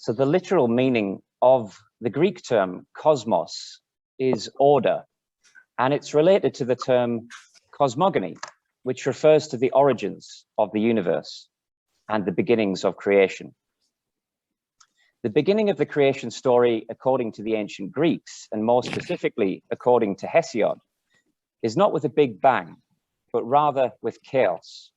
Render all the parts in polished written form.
So the literal meaning of the Greek term cosmos is order, and it's related to the term cosmogony, which refers to the origins of the universe and the beginnings of creation. The beginning of the creation story, according to the ancient Greeks, and more specifically, according to Hesiod, is not with a big bang, but rather with chaos.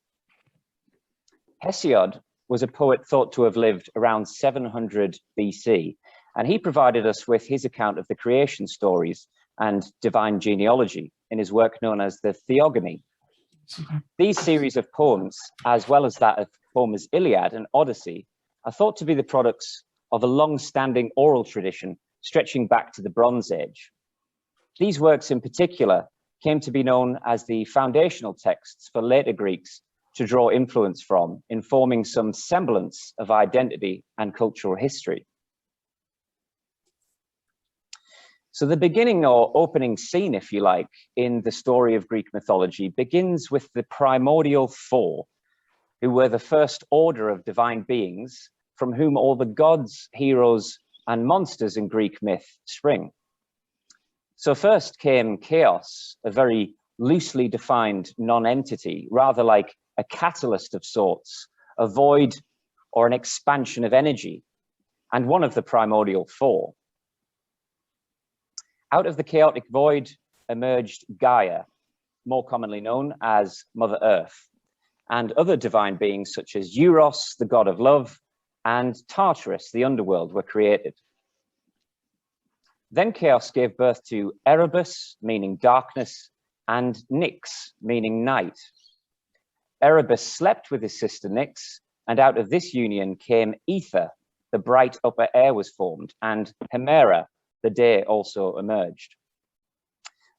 Hesiod was a poet thought to have lived around 700 BC, and he provided us with his account of the creation stories and divine genealogy in his work known as the Theogony. These series of poems, as well as that of Homer's Iliad and Odyssey, are thought to be the products of a long-standing oral tradition stretching back to the Bronze Age. These works in particular came to be known as the foundational texts for later Greeks to draw influence from in forming some semblance of identity and cultural history. So the beginning or opening scene, if you like, in the story of Greek mythology begins with the primordial four, who were the first order of divine beings from whom all the gods, heroes, and monsters in Greek myth spring. So first came chaos, a very loosely defined non-entity, rather like a catalyst of sorts, a void or an expansion of energy, and one of the primordial four. Out of the chaotic void emerged Gaia, more commonly known as Mother Earth, and other divine beings such as Eros, the god of love, and Tartarus, the underworld, were created. Then chaos gave birth to Erebus, meaning darkness, and Nyx, meaning night. Erebus slept with his sister Nyx, and out of this union came Ether, the bright upper air was formed, and Hemera, the day, also emerged.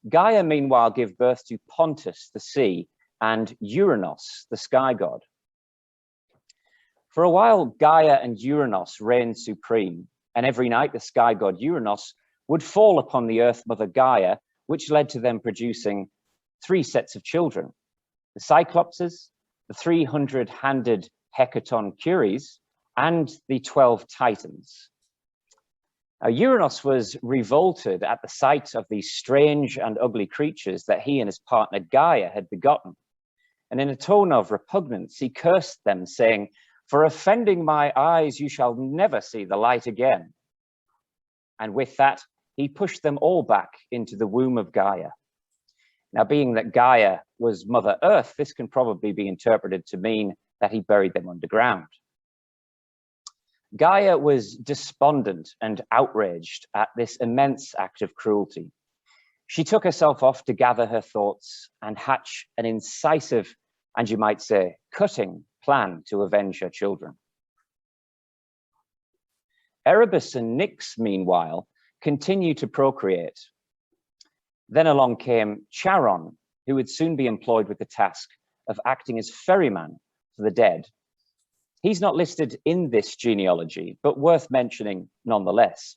Gaia, meanwhile, gave birth to Pontus, the sea, and Uranos, the sky god. For a while, Gaia and Uranos reigned supreme, and every night the sky god Uranos would fall upon the earth mother Gaia, which led to them producing three sets of children: the Cyclopses, the 300-handed Hecaton Curies, and the 12 Titans. Uranos was revolted at the sight of these strange and ugly creatures that he and his partner Gaia had begotten. And in a tone of repugnance, he cursed them, saying, "For offending my eyes, you shall never see the light again." And with that, he pushed them all back into the womb of Gaia. Now, being that Gaia was Mother Earth, this can probably be interpreted to mean that he buried them underground. Gaia was despondent and outraged at this immense act of cruelty. She took herself off to gather her thoughts and hatch an incisive, and you might say, cutting plan to avenge her children. Erebus and Nyx, meanwhile, continued to procreate. Then along came Charon, who would soon be employed with the task of acting as ferryman for the dead. He's not listed in this genealogy, but worth mentioning nonetheless.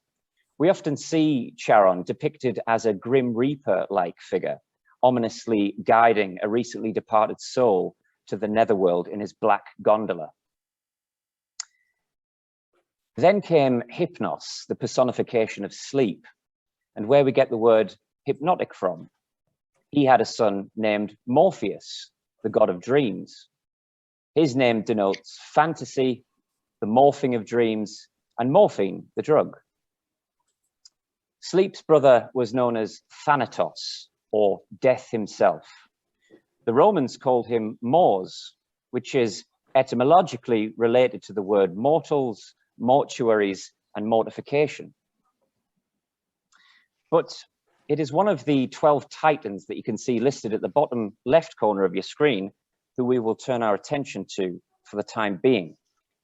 We often see Charon depicted as a grim reaper-like figure, ominously guiding a recently departed soul to the netherworld in his black gondola. Then came Hypnos, the personification of sleep, and where we get the word hypnotic from. He had a son named Morpheus, the god of dreams. His name denotes fantasy, the morphing of dreams, and morphine, the drug. Sleep's brother was known as Thanatos, or Death himself. The Romans called him Mors, which is etymologically related to the word mortals, mortuaries, and mortification. But it is one of the 12 Titans that you can see listed at the bottom left corner of your screen who we will turn our attention to for the time being,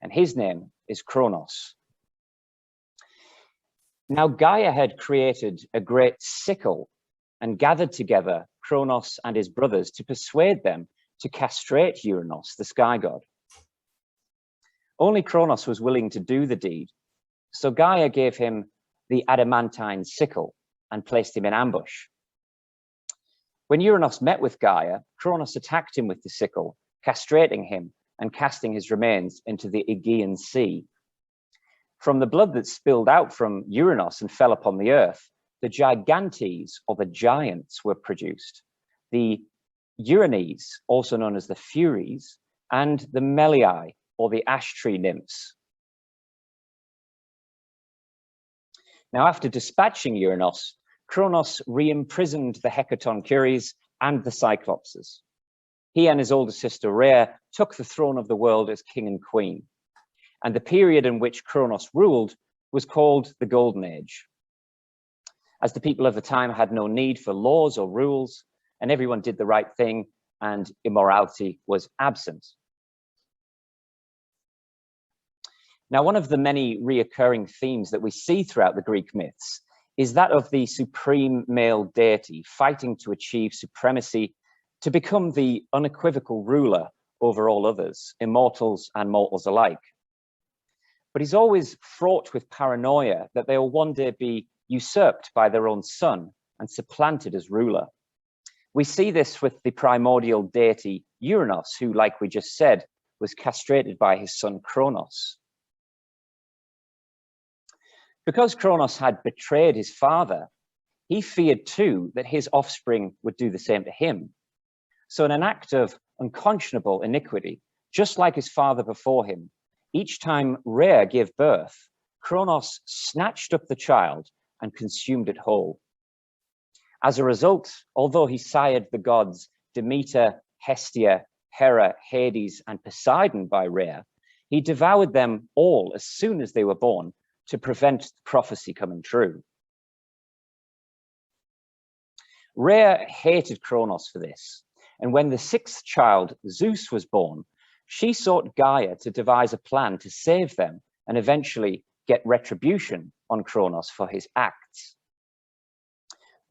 and his name is Kronos. Now, Gaia had created a great sickle and gathered together Kronos and his brothers to persuade them to castrate Uranos, the sky god. Only Kronos was willing to do the deed, so Gaia gave him the adamantine sickle and placed him in ambush. When Uranos met with Gaia, Kronos attacked him with the sickle, castrating him and casting his remains into the Aegean Sea. From the blood that spilled out from Uranus and fell upon the earth, the Gigantes, or the giants, were produced. The Uranes, also known as the Furies, and the Melii, or the ash tree nymphs. Now, after dispatching Uranus, Kronos re-imprisoned the Hecatonchires and the Cyclopses. He and his older sister Rhea took the throne of the world as king and queen, and the period in which Kronos ruled was called the Golden Age. As the people of the time had no need for laws or rules, and everyone did the right thing, and immorality was absent. Now, one of the many reoccurring themes that we see throughout the Greek myths is that of the supreme male deity fighting to achieve supremacy, to become the unequivocal ruler over all others, immortals and mortals alike. But he's always fraught with paranoia that they will one day be usurped by their own son and supplanted as ruler. We see this with the primordial deity Uranus, who, like we just said, was castrated by his son Kronos. Because Kronos had betrayed his father, he feared too that his offspring would do the same to him. So in an act of unconscionable iniquity, just like his father before him, each time Rhea gave birth, Kronos snatched up the child and consumed it whole. As a result, although he sired the gods Demeter, Hestia, Hera, Hades, and Poseidon by Rhea, he devoured them all as soon as they were born to prevent the prophecy coming true. Rhea hated Kronos for this, and when the sixth child, Zeus, was born, she sought Gaia to devise a plan to save them and eventually get retribution on Kronos for his acts.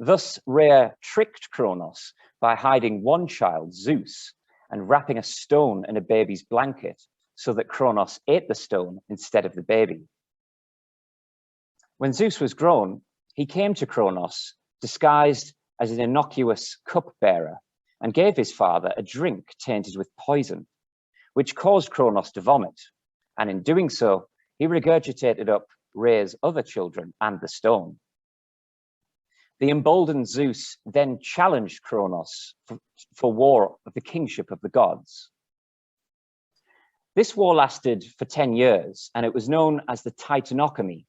Thus, Rhea tricked Kronos by hiding one child, Zeus, and wrapping a stone in a baby's blanket so that Kronos ate the stone instead of the baby. When Zeus was grown, he came to Kronos disguised as an innocuous cupbearer and gave his father a drink tainted with poison, which caused Kronos to vomit. And in doing so, he regurgitated up Rhea's other children and the stone. The emboldened Zeus then challenged Kronos for war of the kingship of the gods. This war lasted for 10 years, and it was known as the Titanochemy.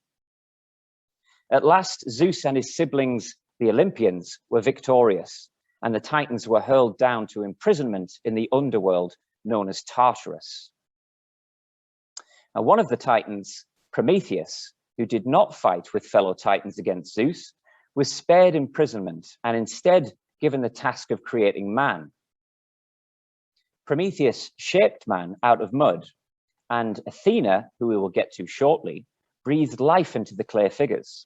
At last, Zeus and his siblings, the Olympians, were victorious, and the Titans were hurled down to imprisonment in the underworld known as Tartarus. Now, one of the Titans, Prometheus, who did not fight with fellow Titans against Zeus, was spared imprisonment and instead given the task of creating man. Prometheus shaped man out of mud, and Athena, who we will get to shortly, breathed life into the clay figures.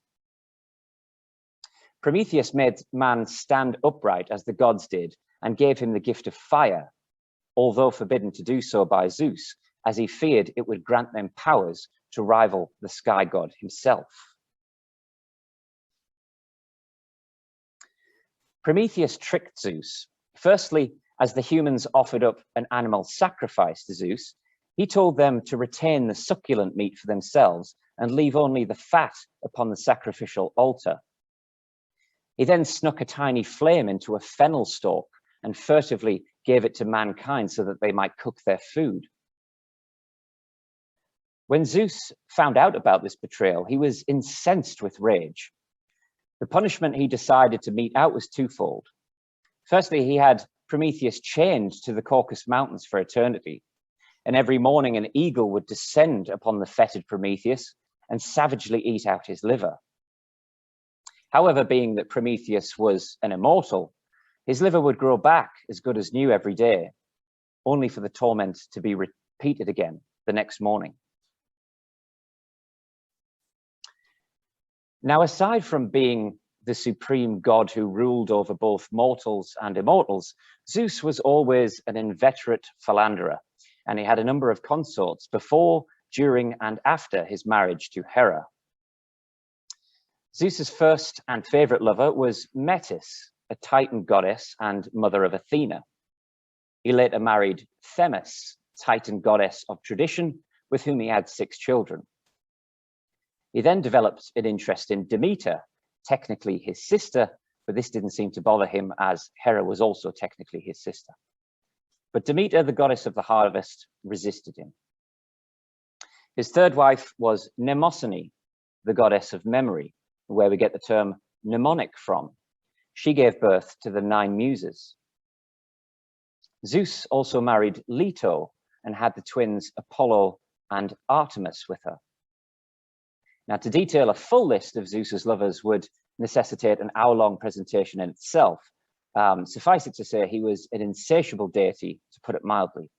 Prometheus made man stand upright as the gods did and gave him the gift of fire, although forbidden to do so by Zeus, as he feared it would grant them powers to rival the sky god himself. Prometheus tricked Zeus. Firstly, as the humans offered up an animal sacrifice to Zeus, he told them to retain the succulent meat for themselves and leave only the fat upon the sacrificial altar. He then snuck a tiny flame into a fennel stalk and furtively gave it to mankind so that they might cook their food. When Zeus found out about this betrayal, he was incensed with rage. The punishment he decided to mete out was twofold. Firstly, he had Prometheus chained to the Caucasus Mountains for eternity, and every morning an eagle would descend upon the fettered Prometheus and savagely eat out his liver. However, being that Prometheus was an immortal, his liver would grow back as good as new every day, only for the torment to be repeated again the next morning. Now, aside from being the supreme god who ruled over both mortals and immortals, Zeus was always an inveterate philanderer, and he had a number of consorts before, during, and after his marriage to Hera. Zeus's first and favorite lover was Metis, a Titan goddess and mother of Athena. He later married Themis, Titan goddess of tradition, with whom he had 6 children. He then developed an interest in Demeter, technically his sister, but this didn't seem to bother him as Hera was also technically his sister. But Demeter, the goddess of the harvest, resisted him. His third wife was Mnemosyne, the goddess of memory, where we get the term mnemonic from. She gave birth to the 9 muses. Zeus also married Leto and had the twins Apollo and Artemis with her. Now, to detail a full list of Zeus's lovers would necessitate an hour-long presentation in itself. Suffice it to say, he was an insatiable deity, to put it mildly.